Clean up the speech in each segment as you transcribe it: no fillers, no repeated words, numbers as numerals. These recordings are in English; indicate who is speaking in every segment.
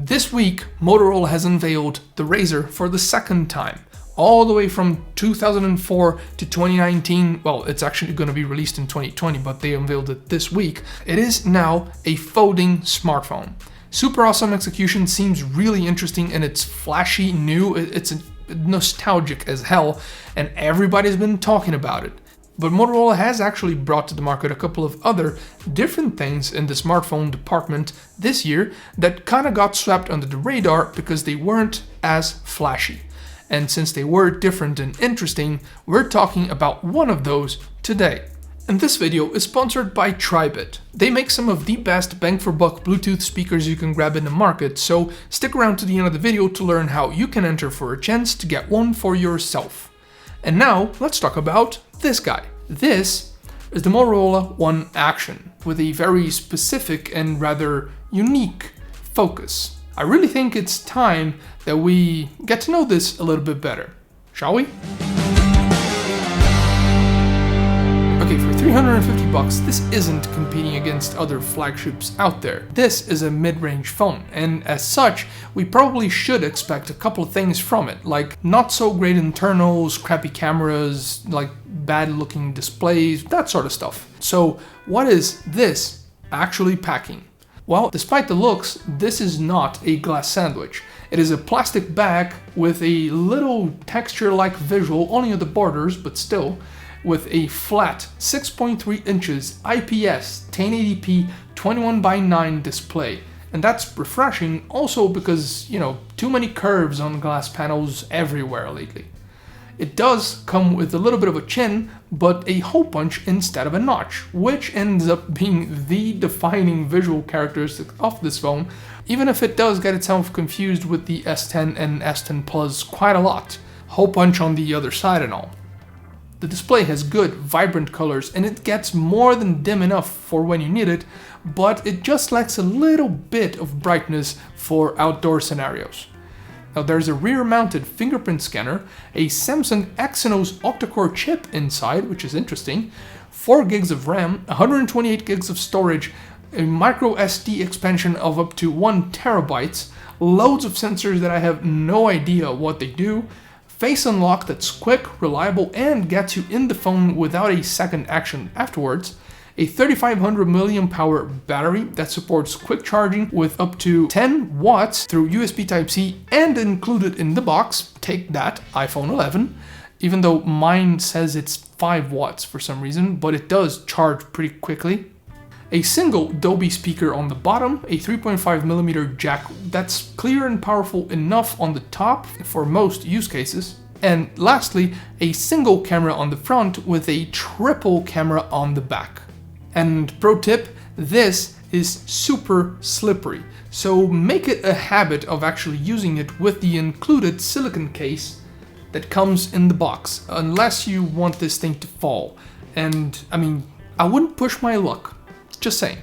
Speaker 1: This week, Motorola has unveiled the Razr for the second time. All the way from 2004 to 2019, well, it's actually going to be released in 2020, but they unveiled it this week. It is now a folding smartphone. Super awesome execution, seems really interesting, and it's flashy, new, it's nostalgic as hell, and everybody's been talking about it. But Motorola has actually brought to the market a couple of other different things in the smartphone department this year that kind of got swept under the radar because they weren't as flashy. And since they were different and interesting, we're talking about one of those today. And this video is sponsored by Tribit. They make some of the best bang for buck Bluetooth speakers you can grab in the market, so stick around to the end of the video to learn how you can enter for a chance to get one for yourself. And now let's talk about this guy. This is the Motorola One Action with a very specific and rather unique focus. I really think it's time that we get to know this a little bit better, shall we? Okay, for $350, this isn't competing against other flagships out there. This is a mid-range phone, and as such, we probably should expect a couple of things from it, like not so great internals, crappy cameras, like bad looking displays, that sort of stuff. So what is this actually packing? Well, despite the looks, this is not a glass sandwich. It is a plastic bag with a little texture-like visual, only at the borders, but still, with a flat 6.3 inches IPS 1080p 21:9 display. And that's refreshing also because, too many curves on glass panels everywhere lately. It does come with a little bit of a chin, but a hole punch instead of a notch, which ends up being the defining visual characteristic of this phone, even if it does get itself confused with the S10 and S10 Plus quite a lot. Hole punch on the other side and all. The display has good, vibrant colors, and it gets more than dim enough for when you need it, but it just lacks a little bit of brightness for outdoor scenarios. Now there's a rear-mounted fingerprint scanner, a Samsung Exynos octa-core chip inside, which is interesting, 4 gigs of RAM, 128 gigs of storage, a micro SD expansion of up to 1 terabytes, loads of sensors that I have no idea what they do, face unlock that's quick, reliable, and gets you in the phone without a second action afterwards, a 3500 mAh battery that supports quick charging with up to 10 watts through USB Type-C, and included in the box, take that, iPhone 11, even though mine says it's 5 watts for some reason, but it does charge pretty quickly. A single Dolby speaker on the bottom, a 3.5mm jack that's clear and powerful enough on the top for most use cases, and lastly, a single camera on the front with a triple camera on the back. And pro tip, this is super slippery, so make it a habit of actually using it with the included silicone case that comes in the box, unless you want this thing to fall. And I wouldn't push my luck. Just saying.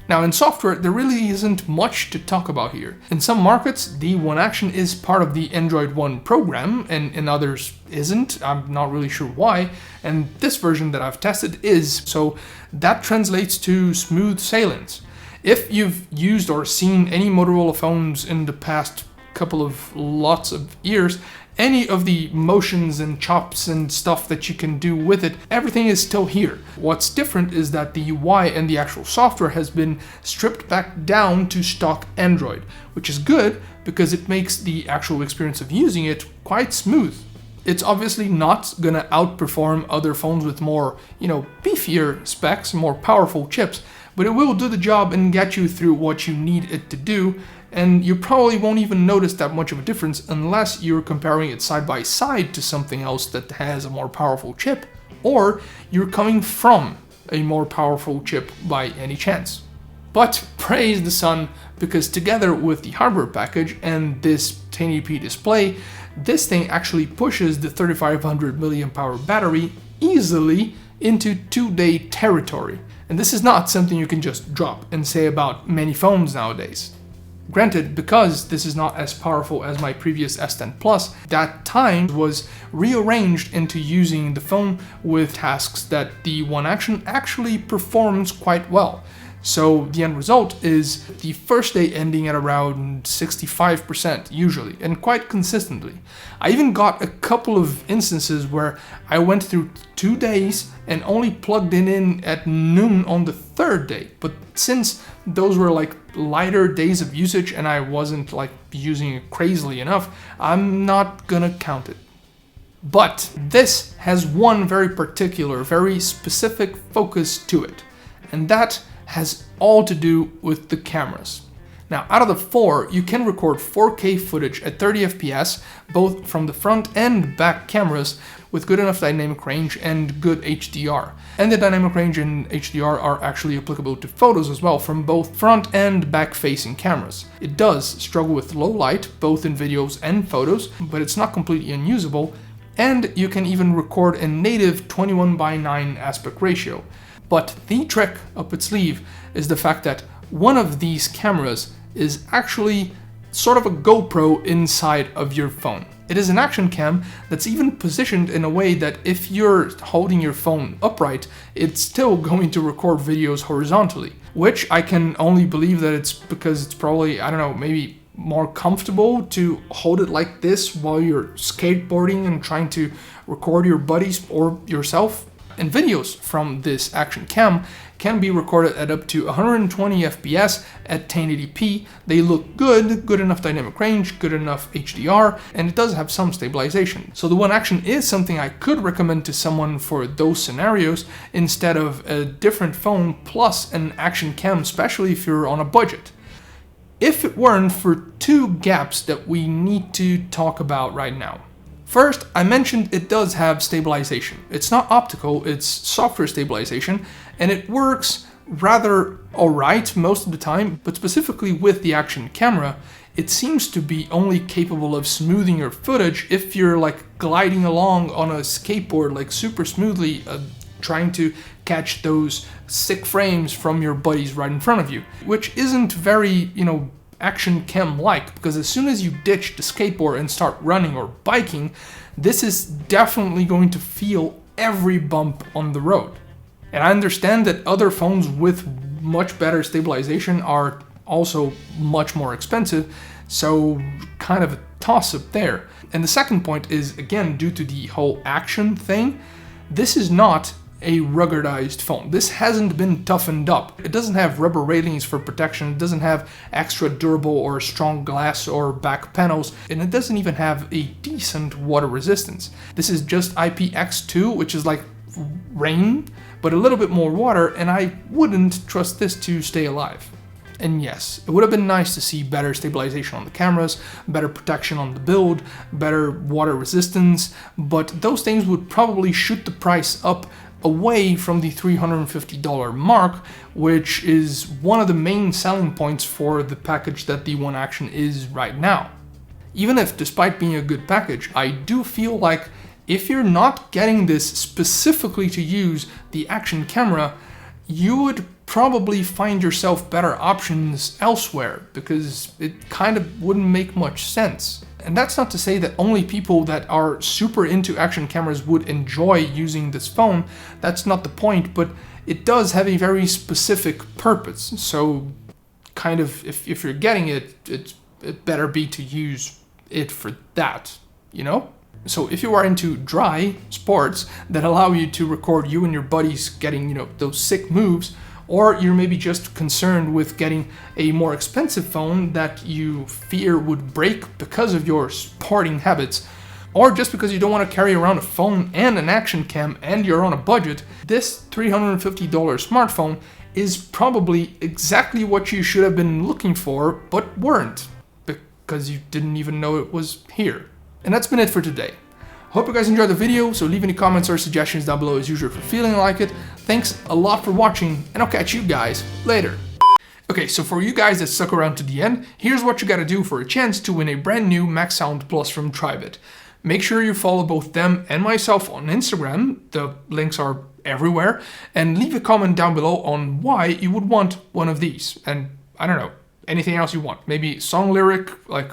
Speaker 1: Now in software, there really isn't much to talk about here. In some markets, the One Action is part of the Android One program, and in others isn't. I'm not really sure why. And this version that I've tested is, so that translates to smooth salience. If you've used or seen any Motorola phones in the past couple of lots of years, any of the motions and chops and stuff that you can do with it, everything is still here. What's different is that the UI and the actual software has been stripped back down to stock Android, which is good because it makes the actual experience of using it quite smooth. It's obviously not gonna outperform other phones with more, beefier specs, more powerful chips, but it will do the job and get you through what you need it to do. And you probably won't even notice that much of a difference unless you're comparing it side by side to something else that has a more powerful chip, or you're coming from a more powerful chip by any chance. But praise the sun, because together with the hardware package and this 1080p display, this thing actually pushes the 3500 mAh battery easily into 2-day territory. And this is not something you can just drop and say about many phones nowadays. Granted, because this is not as powerful as my previous S10 Plus, that time was rearranged into using the phone with tasks that the One Action actually performs quite well. So the end result is the first day ending at around 65% usually, and quite consistently. I even got a couple of instances where I went through 2 days and only plugged it in at noon on the third day. But since those were like lighter days of usage and I wasn't like using it crazily enough, I'm not gonna count it. But this has one very particular, very specific focus to it, and that has all to do with the cameras. Now, out of the 4, you can record 4K footage at 30 FPS, both from the front and back cameras, with good enough dynamic range and good HDR. And the dynamic range and HDR are actually applicable to photos as well, from both front and back facing cameras. It does struggle with low light, both in videos and photos, but it's not completely unusable, and you can even record in native 21:9 aspect ratio. But the trick up its sleeve is the fact that one of these cameras is actually sort of a GoPro inside of your phone. It is an action cam that's even positioned in a way that if you're holding your phone upright, it's still going to record videos horizontally, which I can only believe that it's because it's probably, I don't know, maybe more comfortable to hold it like this while you're skateboarding and trying to record your buddies or yourself. And videos from this action cam can be recorded at up to 120 FPS at 1080p. They look good enough dynamic range, good enough HDR, and it does have some stabilization. So the One Action is something I could recommend to someone for those scenarios instead of a different phone plus an action cam, especially if you're on a budget. If it weren't for 2 gaps that we need to talk about right now. First, I mentioned it does have stabilization. It's not optical, it's software stabilization, and it works rather alright most of the time, but specifically with the action camera, it seems to be only capable of smoothing your footage if you're like gliding along on a skateboard like super smoothly, trying to catch those sick frames from your buddies right in front of you, which isn't very, action cam like, because as soon as you ditch the skateboard and start running or biking, this is definitely going to feel every bump on the road. And I understand that other phones with much better stabilization are also much more expensive, so kind of a toss-up there. And the second point is, again, due to the whole action thing, this is not a ruggedized phone. This hasn't been toughened up. It doesn't have rubber railings for protection, it doesn't have extra durable or strong glass or back panels, and it doesn't even have a decent water resistance. This is just IPX2, which is like rain, but a little bit more water, and I wouldn't trust this to stay alive. And yes, it would have been nice to see better stabilization on the cameras, better protection on the build, better water resistance, but those things would probably shoot the price up away from the $350 mark, which is one of the main selling points for the package that the One Action is right now. Even if, despite being a good package, I do feel like if you're not getting this specifically to use the action camera, you would probably find yourself better options elsewhere, because it kind of wouldn't make much sense. And that's not to say that only people that are super into action cameras would enjoy using this phone. That's not the point, but it does have a very specific purpose. So kind of, if you're getting it, it better be to use it for that, So if you are into dry sports that allow you to record you and your buddies getting, those sick moves, or you're maybe just concerned with getting a more expensive phone that you fear would break because of your sporting habits, or just because you don't want to carry around a phone and an action cam and you're on a budget, this $350 smartphone is probably exactly what you should have been looking for, but weren't, because you didn't even know it was here. And that's been it for today. Hope you guys enjoyed the video, so leave any comments or suggestions down below as usual if you're feeling like it. Thanks a lot for watching, and I'll catch you guys later. Okay, so for you guys that stuck around to the end, here's what you gotta do for a chance to win a brand new Max Sound Plus from Tribit. Make sure you follow both them and myself on Instagram, the links are everywhere, and leave a comment down below on why you would want one of these. And I don't know, anything else you want. Maybe song lyric, like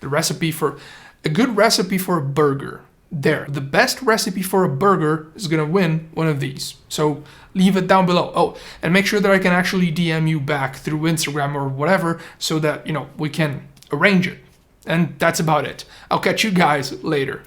Speaker 1: the recipe for, a good recipe for a burger. there. The best recipe for a burger is gonna win one of these. So leave it down below. Oh, and make sure that I can actually DM you back through Instagram or whatever so that, we can arrange it. And that's about it. I'll catch you guys later.